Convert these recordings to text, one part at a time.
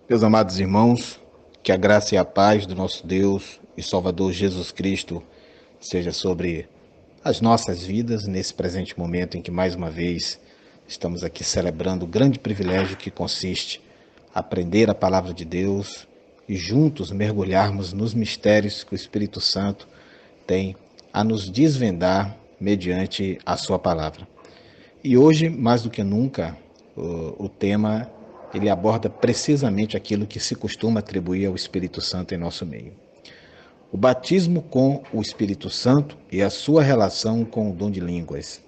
Meus amados irmãos, que a graça e a paz do nosso Deus e Salvador Jesus Cristo seja sobre as nossas vidas nesse presente momento em que mais uma vez estamos aqui celebrando o grande privilégio que consiste aprender a palavra de Deus e juntos mergulharmos nos mistérios que o Espírito Santo tem a nos desvendar mediante a sua palavra. E hoje, mais do que nunca, o tema ele aborda precisamente aquilo que se costuma atribuir ao Espírito Santo em nosso meio. O batismo com o Espírito Santo e a sua relação com o dom de línguas.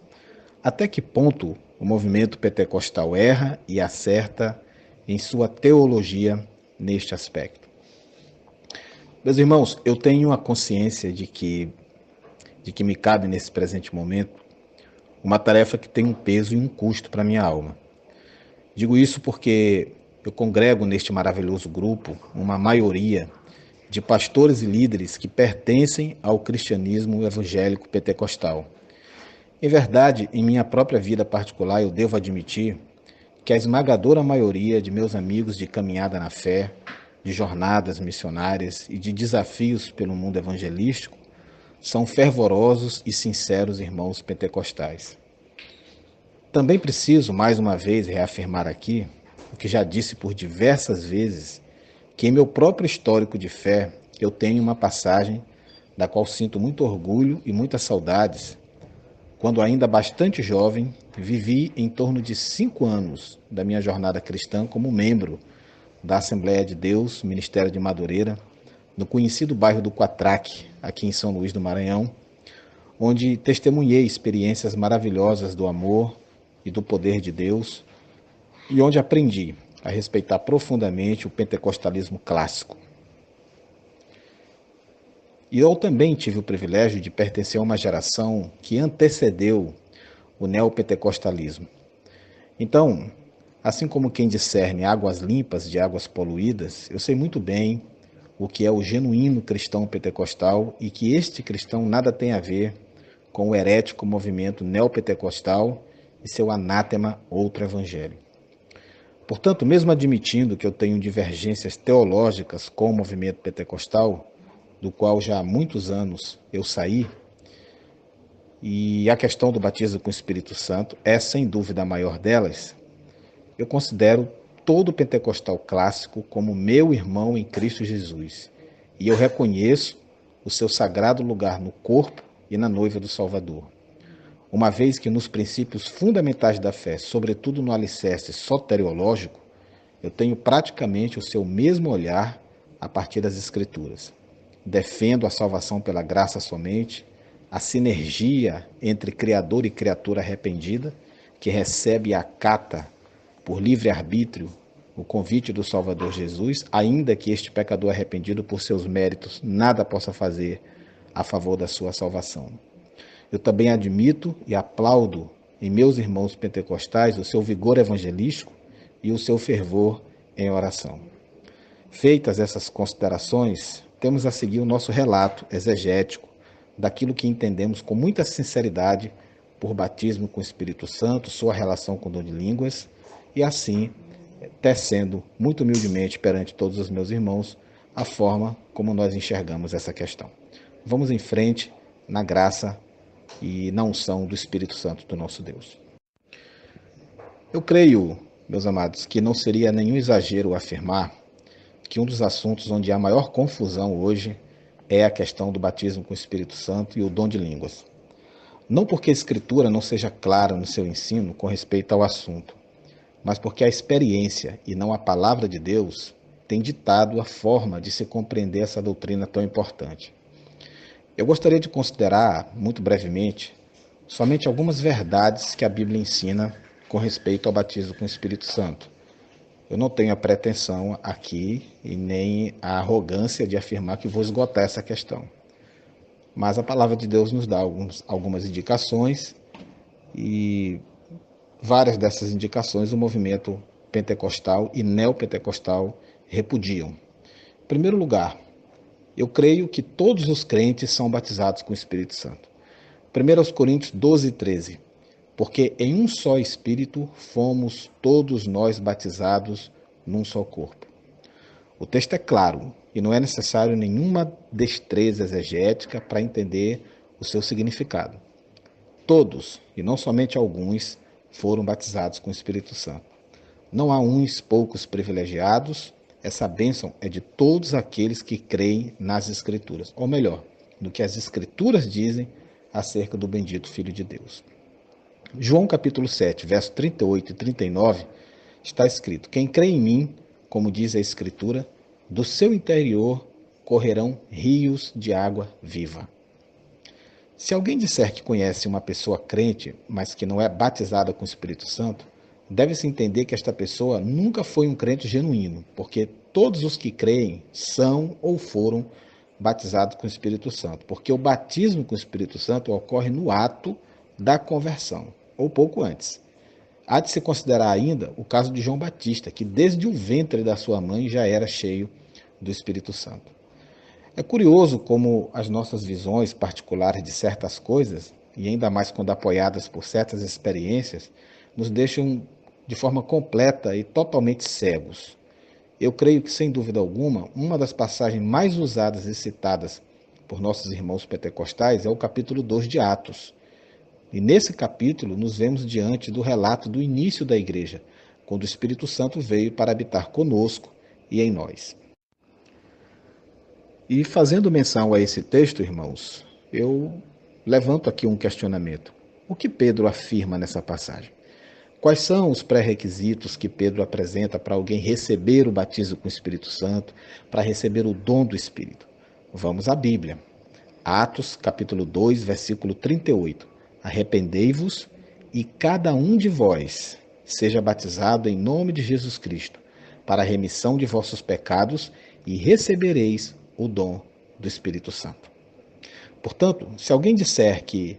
Até que ponto o movimento pentecostal erra e acerta em sua teologia neste aspecto? Meus irmãos, eu tenho a consciência de que me cabe nesse presente momento uma tarefa que tem um peso e um custo para minha alma. Digo isso porque eu congrego neste maravilhoso grupo uma maioria de pastores e líderes que pertencem ao cristianismo evangélico pentecostal. Em verdade, em minha própria vida particular, eu devo admitir que a esmagadora maioria de meus amigos de caminhada na fé, de jornadas missionárias e de desafios pelo mundo evangelístico são fervorosos e sinceros irmãos pentecostais. Também preciso, mais uma vez, reafirmar aqui o que já disse por diversas vezes, que em meu próprio histórico de fé eu tenho uma passagem da qual sinto muito orgulho e muitas saudades. Quando ainda bastante jovem, vivi em torno de 5 anos da minha jornada cristã como membro da Assembleia de Deus, Ministério de Madureira, no conhecido bairro do Quatraque, aqui em São Luís do Maranhão, onde testemunhei experiências maravilhosas do amor e do poder de Deus, e onde aprendi a respeitar profundamente o pentecostalismo clássico. E eu também tive o privilégio de pertencer a uma geração que antecedeu o neopentecostalismo. Então, assim como quem discerne águas limpas de águas poluídas, eu sei muito bem o que é o genuíno cristão pentecostal e que este cristão nada tem a ver com o herético movimento neopentecostal e seu anátema outro evangelho. Portanto, mesmo admitindo que eu tenho divergências teológicas com o movimento pentecostal, do qual já há muitos anos eu saí, e a questão do batismo com o Espírito Santo é sem dúvida a maior delas, eu considero todo pentecostal clássico como meu irmão em Cristo Jesus, e eu reconheço o seu sagrado lugar no corpo e na noiva do Salvador. Uma vez que nos princípios fundamentais da fé, sobretudo no alicerce soteriológico, eu tenho praticamente o seu mesmo olhar a partir das Escrituras. Defendo a salvação pela graça somente, a sinergia entre Criador e criatura arrependida, que recebe e acata por livre-arbítrio o convite do Salvador Jesus, ainda que este pecador arrependido por seus méritos nada possa fazer a favor da sua salvação. Eu também admito e aplaudo em meus irmãos pentecostais o seu vigor evangelístico e o seu fervor em oração. Feitas essas considerações, temos a seguir o nosso relato exegético daquilo que entendemos com muita sinceridade por batismo com o Espírito Santo, sua relação com o dom de línguas, e assim, tecendo muito humildemente perante todos os meus irmãos a forma como nós enxergamos essa questão. Vamos em frente na graça e na unção do Espírito Santo do nosso Deus. Eu creio, meus amados, que não seria nenhum exagero afirmar que um dos assuntos onde há maior confusão hoje é a questão do batismo com o Espírito Santo e o dom de línguas. Não porque a Escritura não seja clara no seu ensino com respeito ao assunto, mas porque a experiência e não a palavra de Deus tem ditado a forma de se compreender essa doutrina tão importante. Eu gostaria de considerar, muito brevemente, somente algumas verdades que a Bíblia ensina com respeito ao batismo com o Espírito Santo. Eu não tenho a pretensão aqui e nem a arrogância de afirmar que vou esgotar essa questão. Mas a palavra de Deus nos dá algumas indicações e várias dessas indicações o movimento pentecostal e neopentecostal repudiam. Em primeiro lugar, eu creio que todos os crentes são batizados com o Espírito Santo. 1 Coríntios 12, 13. Porque em um só Espírito fomos todos nós batizados num só corpo. O texto é claro e não é necessário nenhuma destreza exegética para entender o seu significado. Todos, e não somente alguns, foram batizados com o Espírito Santo. Não há uns poucos privilegiados, essa bênção é de todos aqueles que creem nas Escrituras, ou melhor, no que as Escrituras dizem acerca do bendito Filho de Deus. João capítulo 7, verso 38 e 39, está escrito: quem crê em mim, como diz a Escritura, do seu interior correrão rios de água viva. Se alguém disser que conhece uma pessoa crente, mas que não é batizada com o Espírito Santo, deve-se entender que esta pessoa nunca foi um crente genuíno, porque todos os que creem são ou foram batizados com o Espírito Santo, porque o batismo com o Espírito Santo ocorre no ato da conversão, ou pouco antes. Há de se considerar ainda o caso de João Batista, que desde o ventre da sua mãe já era cheio do Espírito Santo. É curioso como as nossas visões particulares de certas coisas, e ainda mais quando apoiadas por certas experiências, nos deixam de forma completa e totalmente cegos. Eu creio que, sem dúvida alguma, uma das passagens mais usadas e citadas por nossos irmãos pentecostais é o capítulo 2 de Atos. E nesse capítulo nos vemos diante do relato do início da igreja, quando o Espírito Santo veio para habitar conosco e em nós. E fazendo menção a esse texto, irmãos, eu levanto aqui um questionamento. O que Pedro afirma nessa passagem? Quais são os pré-requisitos que Pedro apresenta para alguém receber o batismo com o Espírito Santo, para receber o dom do Espírito? Vamos à Bíblia. Atos, capítulo 2, versículo 38. Arrependei-vos e cada um de vós seja batizado em nome de Jesus Cristo, para a remissão de vossos pecados, e recebereis o dom do Espírito Santo. Portanto, se alguém disser que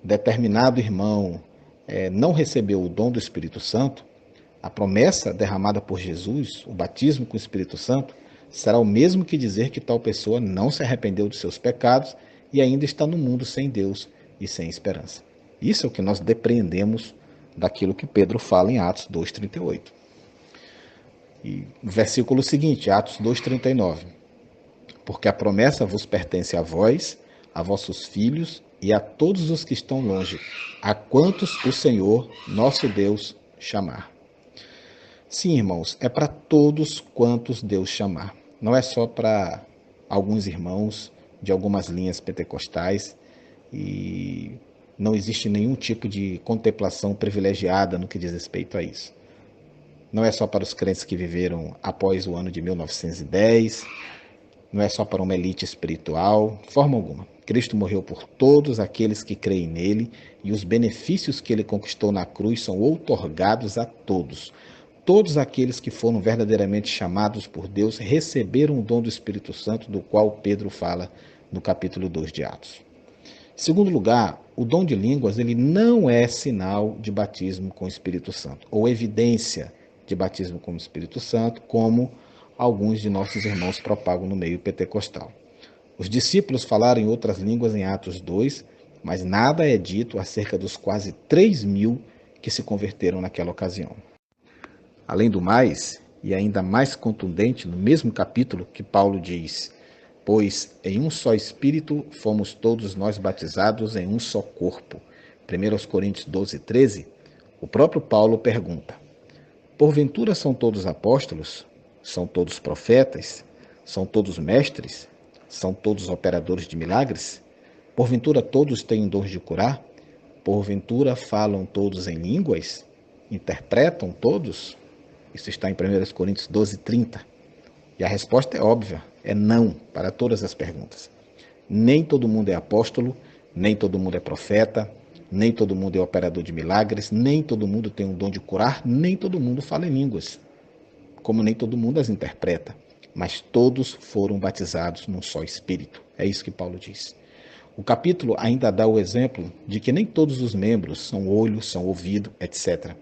determinado irmão não recebeu o dom do Espírito Santo, a promessa derramada por Jesus, o batismo com o Espírito Santo, será o mesmo que dizer que tal pessoa não se arrependeu dos seus pecados e ainda está no mundo sem Deus e sem esperança. Isso é o que nós depreendemos daquilo que Pedro fala em Atos 2,38. E o versículo seguinte, Atos 2,39. Porque a promessa vos pertence a vós, a vossos filhos e a todos os que estão longe, a quantos o Senhor, nosso Deus, chamar. Sim, irmãos, é para todos quantos Deus chamar. Não é só para alguns irmãos de algumas linhas pentecostais, e não existe nenhum tipo de contemplação privilegiada no que diz respeito a isso. Não é só para os crentes que viveram após o ano de 1910, não é só para uma elite espiritual, de forma alguma. Cristo morreu por todos aqueles que creem nele, e os benefícios que ele conquistou na cruz são outorgados a todos. Todos aqueles que foram verdadeiramente chamados por Deus receberam o dom do Espírito Santo, do qual Pedro fala no capítulo 2 de Atos. Em segundo lugar, o dom de línguas ele não é sinal de batismo com o Espírito Santo, ou evidência de batismo com o Espírito Santo, como alguns de nossos irmãos propagam no meio pentecostal. Os discípulos falaram em outras línguas em Atos 2, mas nada é dito acerca dos quase 3.000 que se converteram naquela ocasião. Além do mais, e ainda mais contundente, no mesmo capítulo que Paulo diz: pois em um só Espírito fomos todos nós batizados em um só corpo. 1 Coríntios 12, 13, o próprio Paulo pergunta: porventura são todos apóstolos? São todos profetas? São todos mestres? São todos operadores de milagres? Porventura todos têm dons de curar? Porventura falam todos em línguas? Interpretam todos? Isso está em 1 Coríntios 12, 30. E a resposta é óbvia, é não para todas as perguntas. Nem todo mundo é apóstolo, nem todo mundo é profeta, nem todo mundo é operador de milagres, nem todo mundo tem um dom de curar, nem todo mundo fala em línguas, como nem todo mundo as interpreta. Mas todos foram batizados num só Espírito. É isso que Paulo diz. O capítulo ainda dá o exemplo de que nem todos os membros são olho, são ouvido, etc.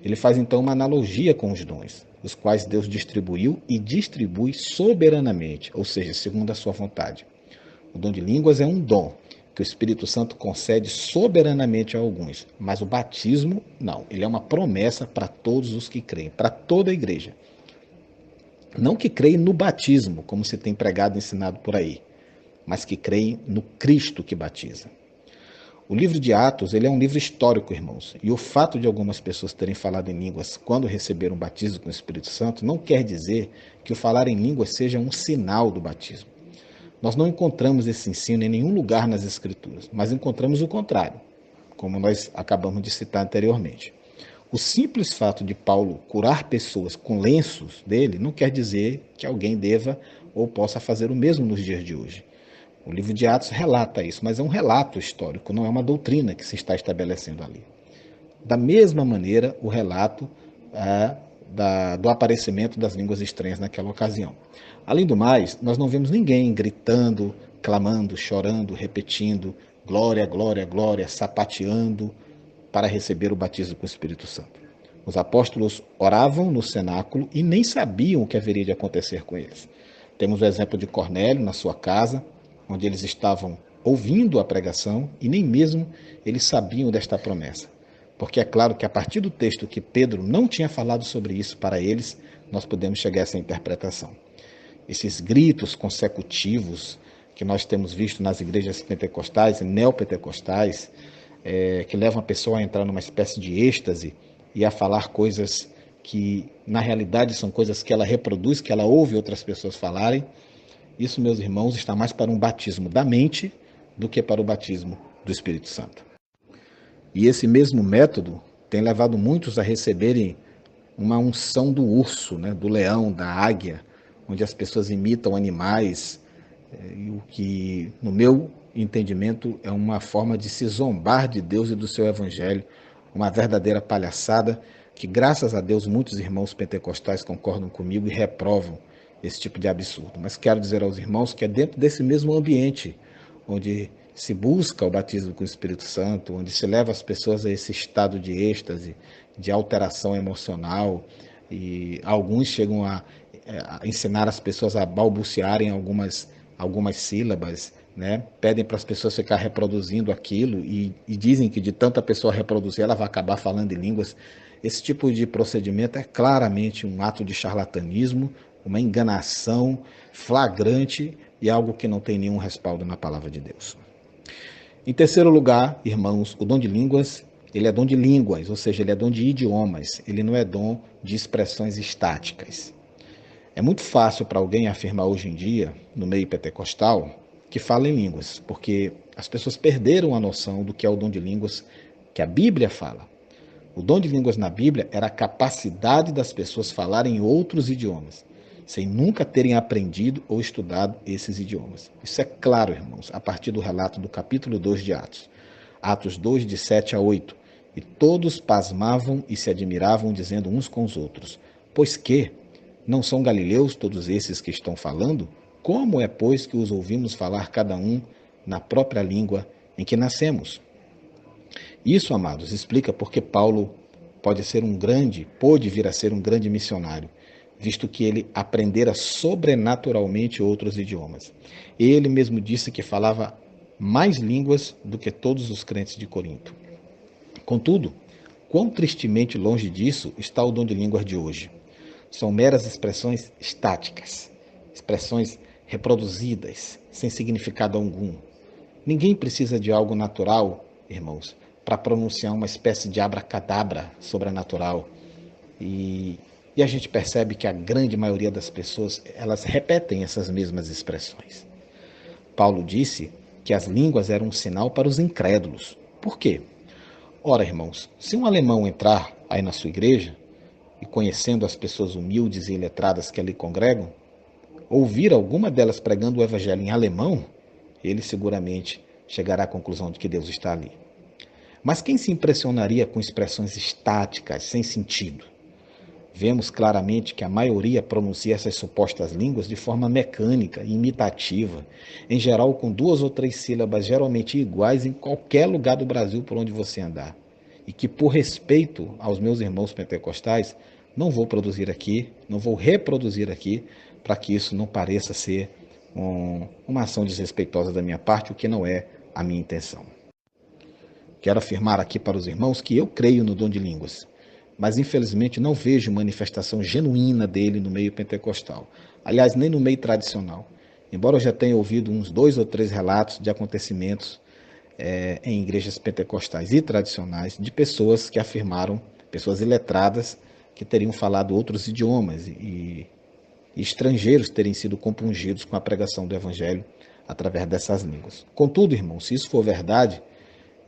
Ele faz então uma analogia com os dons, os quais Deus distribuiu e distribui soberanamente, ou seja, segundo a sua vontade. O dom de línguas é um dom que o Espírito Santo concede soberanamente a alguns, mas o batismo não, ele é uma promessa para todos os que creem, para toda a igreja. Não que creem no batismo, como se tem pregado e ensinado por aí, mas que creem no Cristo que batiza. O livro de Atos, ele é um livro histórico, irmãos, e o fato de algumas pessoas terem falado em línguas quando receberam o batismo com o Espírito Santo não quer dizer que o falar em línguas seja um sinal do batismo. Nós não encontramos esse ensino em nenhum lugar nas Escrituras, mas encontramos o contrário, como nós acabamos de citar anteriormente. O simples fato de Paulo curar pessoas com lenços dele não quer dizer que alguém deva ou possa fazer o mesmo nos dias de hoje. O livro de Atos relata isso, mas é um relato histórico, não é uma doutrina que se está estabelecendo ali. Da mesma maneira, o relato do aparecimento das línguas estranhas naquela ocasião. Além do mais, nós não vemos ninguém gritando, clamando, chorando, repetindo, glória, glória, glória, sapateando para receber o batismo com o Espírito Santo. Os apóstolos oravam no cenáculo e nem sabiam o que haveria de acontecer com eles. Temos o exemplo de Cornélio na sua casa, onde eles estavam ouvindo a pregação e nem mesmo eles sabiam desta promessa. Porque é claro que a partir do texto que Pedro não tinha falado sobre isso para eles, nós podemos chegar a essa interpretação. Esses gritos consecutivos que nós temos visto nas igrejas pentecostais e neopentecostais, que levam a pessoa a entrar numa espécie de êxtase e a falar coisas que na realidade são coisas que ela reproduz, que ela ouve outras pessoas falarem. Isso, meus irmãos, está mais para um batismo da mente do que para o batismo do Espírito Santo. E esse mesmo método tem levado muitos a receberem uma unção do urso, né, do leão, da águia, onde as pessoas imitam animais, o que, no meu entendimento, é uma forma de se zombar de Deus e do seu evangelho, uma verdadeira palhaçada, que graças a Deus muitos irmãos pentecostais concordam comigo e reprovam esse tipo de absurdo. Mas quero dizer aos irmãos que é dentro desse mesmo ambiente, onde se busca o batismo com o Espírito Santo, onde se leva as pessoas a esse estado de êxtase, de alteração emocional, e alguns chegam a ensinar as pessoas a balbuciarem algumas sílabas, né? Pedem para as pessoas ficar reproduzindo aquilo e dizem que de tanta pessoa reproduzir ela vai acabar falando em línguas. Esse tipo de procedimento é claramente um ato de charlatanismo, uma enganação flagrante e algo que não tem nenhum respaldo na palavra de Deus. Em terceiro lugar, irmãos, o dom de línguas, ele é dom de línguas, ou seja, ele é dom de idiomas, ele não é dom de expressões estáticas. É muito fácil para alguém afirmar hoje em dia, no meio pentecostal, que fala em línguas, porque as pessoas perderam a noção do que é o dom de línguas que a Bíblia fala. O dom de línguas na Bíblia era a capacidade das pessoas falarem outros idiomas, sem nunca terem aprendido ou estudado esses idiomas. Isso é claro, irmãos, a partir do relato do capítulo 2 de Atos. Atos 2, de 7 a 8. E todos pasmavam e se admiravam, dizendo uns com os outros: pois que não são galileus todos esses que estão falando? Como é, pois, que os ouvimos falar cada um na própria língua em que nascemos? Isso, amados, explica porque Paulo pôde vir a ser um grande missionário, visto que ele aprendera sobrenaturalmente outros idiomas. Ele mesmo disse que falava mais línguas do que todos os crentes de Corinto. Contudo, quão tristemente longe disso está o dom de línguas de hoje. São meras expressões estáticas, expressões reproduzidas, sem significado algum. Ninguém precisa de algo natural, irmãos, para pronunciar uma espécie de abracadabra sobrenatural. E a gente percebe que a grande maioria das pessoas, elas repetem essas mesmas expressões. Paulo disse que as línguas eram um sinal para os incrédulos. Por quê? Ora, irmãos, se um alemão entrar aí na sua igreja, e conhecendo as pessoas humildes e iletradas que ali congregam, ouvir alguma delas pregando o evangelho em alemão, ele seguramente chegará à conclusão de que Deus está ali. Mas quem se impressionaria com expressões estáticas, sem sentido? Vemos claramente que a maioria pronuncia essas supostas línguas de forma mecânica e imitativa, em geral com 2 ou 3 sílabas geralmente iguais em qualquer lugar do Brasil por onde você andar. E que, por respeito aos meus irmãos pentecostais, não vou reproduzir aqui, para que isso não pareça ser uma ação desrespeitosa da minha parte, o que não é a minha intenção. Quero afirmar aqui para os irmãos que eu creio no dom de línguas. mas infelizmente não vejo manifestação genuína dele no meio pentecostal. Aliás, nem no meio tradicional. Embora eu já tenha ouvido uns 2 ou 3 relatos de acontecimentos em igrejas pentecostais e tradicionais de pessoas que afirmaram, pessoas iletradas, que teriam falado outros idiomas e estrangeiros terem sido compungidos com a pregação do evangelho através dessas línguas. Contudo, irmão, se isso for verdade,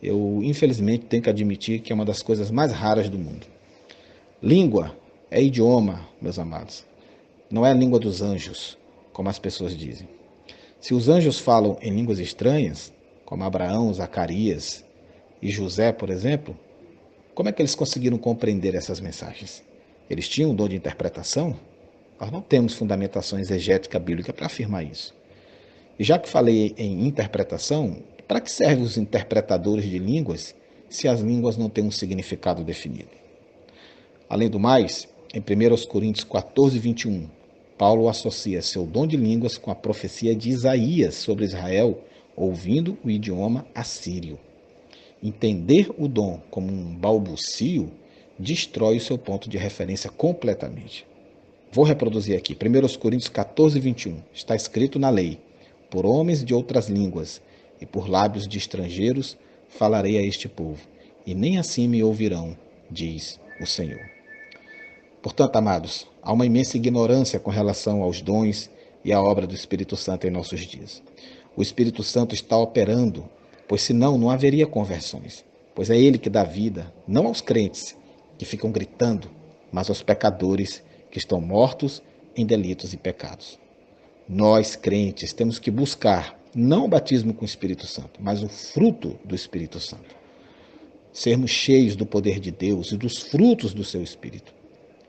eu infelizmente tenho que admitir que é uma das coisas mais raras do mundo. Língua é idioma, meus amados. Não é a língua dos anjos, como as pessoas dizem. Se os anjos falam em línguas estranhas, como Abraão, Zacarias e José, por exemplo, como é que eles conseguiram compreender essas mensagens? Eles tinham um dom de interpretação? Nós não temos fundamentação exegética bíblica para afirmar isso. E já que falei em interpretação, para que servem os interpretadores de línguas se as línguas não têm um significado definido? Além do mais, em 1 Coríntios 14, 21, Paulo associa seu dom de línguas com a profecia de Isaías sobre Israel, ouvindo o idioma assírio. Entender o dom como um balbucio destrói o seu ponto de referência completamente. Vou reproduzir aqui, 1 Coríntios 14, 21. Está escrito na lei: por homens de outras línguas e por lábios de estrangeiros falarei a este povo, e nem assim me ouvirão, diz o Senhor. Portanto, amados, há uma imensa ignorância com relação aos dons e à obra do Espírito Santo em nossos dias. O Espírito Santo está operando, pois senão não haveria conversões, pois é Ele que dá vida, não aos crentes que ficam gritando, mas aos pecadores que estão mortos em delitos e pecados. Nós, crentes, temos que buscar não o batismo com o Espírito Santo, mas o fruto do Espírito Santo. Sermos cheios do poder de Deus e dos frutos do seu Espírito.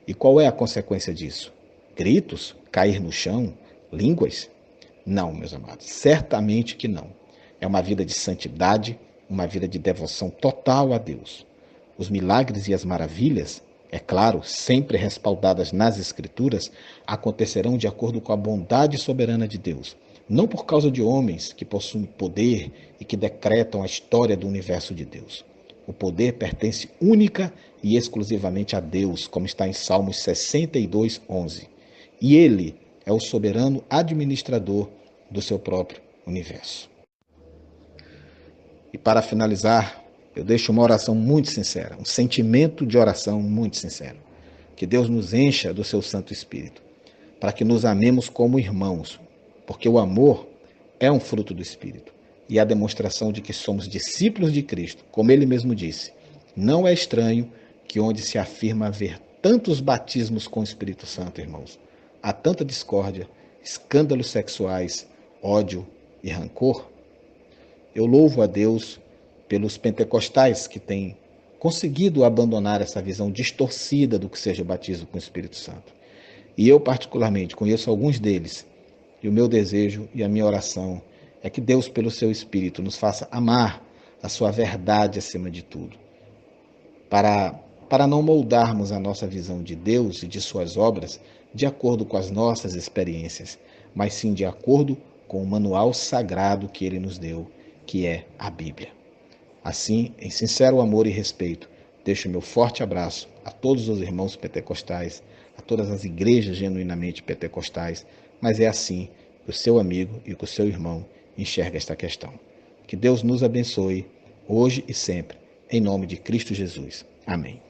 E qual é a consequência disso? Gritos? Cair no chão? Línguas? Não, meus amados, certamente que não. É uma vida de santidade, uma vida de devoção total a Deus. Os milagres e as maravilhas, é claro, sempre respaldadas nas Escrituras, acontecerão de acordo com a bondade soberana de Deus, não por causa de homens que possuem poder e que decretam a história do universo de Deus. O poder pertence única e exclusivamente a Deus, como está em Salmos 62, 11. E Ele é o soberano administrador do seu próprio universo. E para finalizar, eu deixo uma oração muito sincera, um sentimento de oração muito sincero. Que Deus nos encha do seu Santo Espírito, para que nos amemos como irmãos, porque o amor é um fruto do Espírito e a demonstração de que somos discípulos de Cristo, como ele mesmo disse. Não é estranho que onde se afirma haver tantos batismos com o Espírito Santo, irmãos, há tanta discórdia, escândalos sexuais, ódio e rancor. Eu louvo a Deus pelos pentecostais que têm conseguido abandonar essa visão distorcida do que seja o batismo com o Espírito Santo. E eu, particularmente, conheço alguns deles, e o meu desejo e a minha oração é que Deus, pelo seu Espírito, nos faça amar a sua verdade acima de tudo, para não moldarmos a nossa visão de Deus e de suas obras de acordo com as nossas experiências, mas sim de acordo com o manual sagrado que ele nos deu, que é a Bíblia. Assim, em sincero amor e respeito, deixo meu forte abraço a todos os irmãos pentecostais, a todas as igrejas genuinamente pentecostais, mas é assim que o seu amigo e que o seu irmão enxerga esta questão. Que Deus nos abençoe, hoje e sempre, em nome de Cristo Jesus. Amém.